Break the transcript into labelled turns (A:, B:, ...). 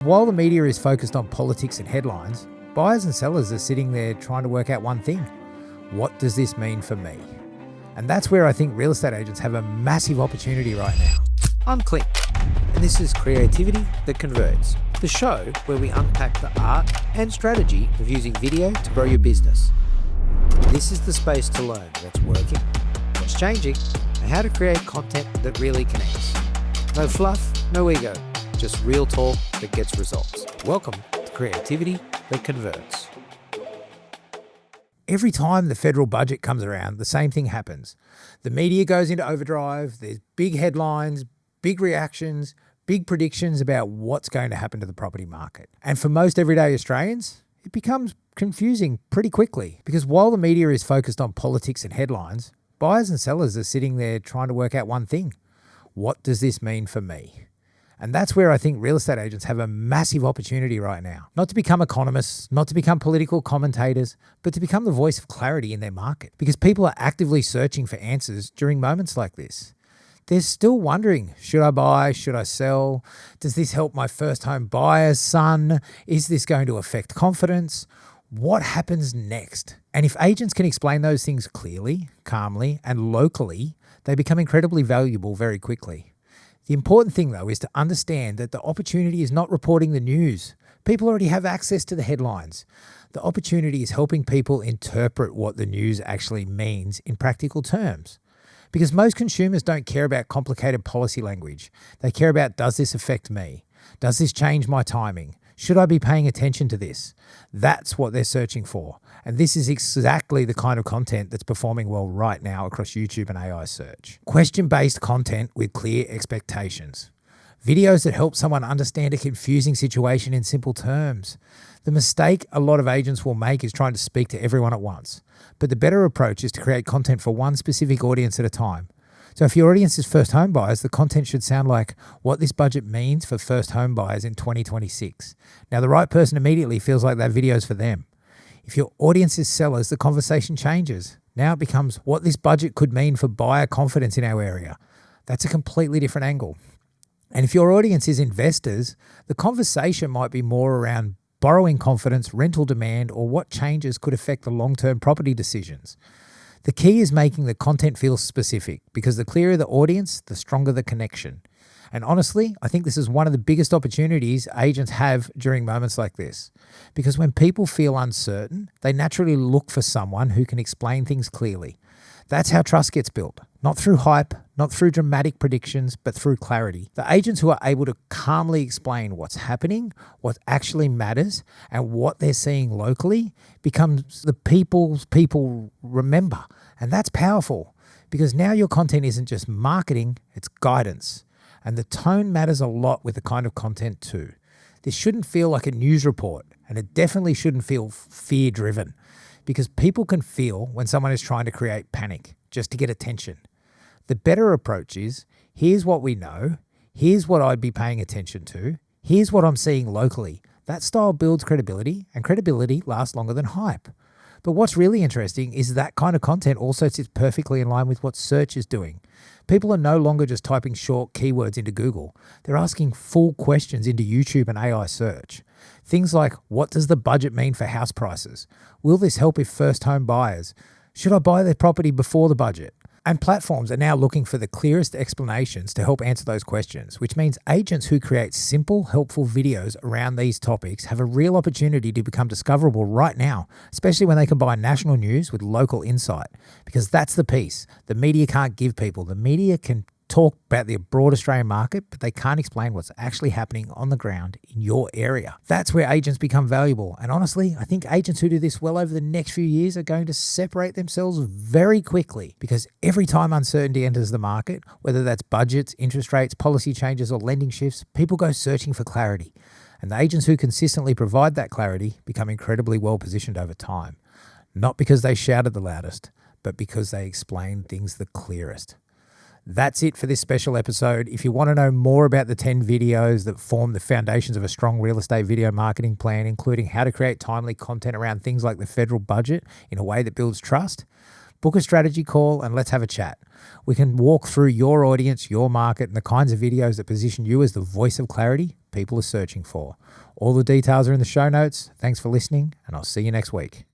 A: While the media is focused on politics and headlines, buyers and sellers are sitting there trying to work out one thing. What does this mean for me? And that's where I think real estate agents have a massive opportunity right now.
B: I'm Clint, and this is Creativity That Converts, the show where we unpack the art and strategy of using video to grow your business. This is the space to learn what's working, what's changing, and how to create content that really connects. No fluff, no ego, just real talk that gets results. Welcome to Creativity That Converts.
A: Every time the federal budget comes around, the same thing happens. The media goes into overdrive, there's big headlines, big reactions, big predictions about what's going to happen to the property market. And for most everyday Australians, it becomes confusing pretty quickly because while the media is focused on politics and headlines, buyers and sellers are sitting there trying to work out one thing. What does this mean for me? And that's where I think real estate agents have a massive opportunity right now. Not to become economists, not to become political commentators, but to become the voice of clarity in their market. Because people are actively searching for answers during moments like this. They're still wondering, should I buy? Should I sell? Does this help my first home buyer's son? Is this going to affect confidence? What happens next? And if agents can explain those things clearly, calmly, and locally, they become incredibly valuable very quickly. The important thing, though, is to understand that the opportunity is not reporting the news. People already have access to the headlines. The opportunity is helping people interpret what the news actually means in practical terms. Because most consumers don't care about complicated policy language. They care about, does this affect me? Does this change my timing? Should I be paying attention to this? That's what they're searching for. And this is exactly the kind of content that's performing well right now across YouTube and AI search. Question-based content with clear expectations. Videos that help someone understand a confusing situation in simple terms. The mistake a lot of agents will make is trying to speak to everyone at once. But the better approach is to create content for one specific audience at a time. So if your audience is first home buyers, the content should sound like what this budget means for first home buyers in 2026. Now, the right person immediately feels like that video is for them. If your audience is sellers, the conversation changes. Now it becomes what this budget could mean for buyer confidence in our area. That's a completely different angle. And if your audience is investors, the conversation might be more around borrowing confidence, rental demand, or what changes could affect the long-term property decisions. The key is making the content feel specific because the clearer the audience, the stronger the connection. And honestly, I think this is one of the biggest opportunities agents have during moments like this. Because when people feel uncertain, they naturally look for someone who can explain things clearly. That's how trust gets built. Not through hype, not through dramatic predictions, but through clarity. The agents who are able to calmly explain what's happening, what actually matters, and what they're seeing locally becomes the people remember. And that's powerful because now your content isn't just marketing, it's guidance. And the tone matters a lot with the kind of content too. This shouldn't feel like a news report, and it definitely shouldn't feel fear-driven because people can feel when someone is trying to create panic just to get attention. The better approach is, here's what we know, here's what I'd be paying attention to, here's what I'm seeing locally. That style builds credibility, and credibility lasts longer than hype. But what's really interesting is that kind of content also sits perfectly in line with what search is doing. People are no longer just typing short keywords into Google. They're asking full questions into YouTube and AI search. Things like, what does the budget mean for house prices? Will this help if first home buyers? Should I buy their property before the budget? And platforms are now looking for the clearest explanations to help answer those questions, which means agents who create simple, helpful videos around these topics have a real opportunity to become discoverable right now, especially when they combine national news with local insight. Because that's the piece the media can't give people. The media can talk about the broad Australian market, but they can't explain what's actually happening on the ground in your area. That's where agents become valuable. And honestly, I think agents who do this well over the next few years are going to separate themselves very quickly because every time uncertainty enters the market, whether that's budgets, interest rates, policy changes, or lending shifts, people go searching for clarity. And the agents who consistently provide that clarity become incredibly well positioned over time. Not because they shouted the loudest, but because they explain things the clearest. That's it for this special episode. If you want to know more about the 10 videos that form the foundations of a strong real estate video marketing plan, including how to create timely content around things like the federal budget in a way that builds trust, book a strategy call and let's have a chat. We can walk through your audience, your market, and the kinds of videos that position you as the voice of clarity people are searching for. All the details are in the show notes. Thanks for listening, and I'll see you next week.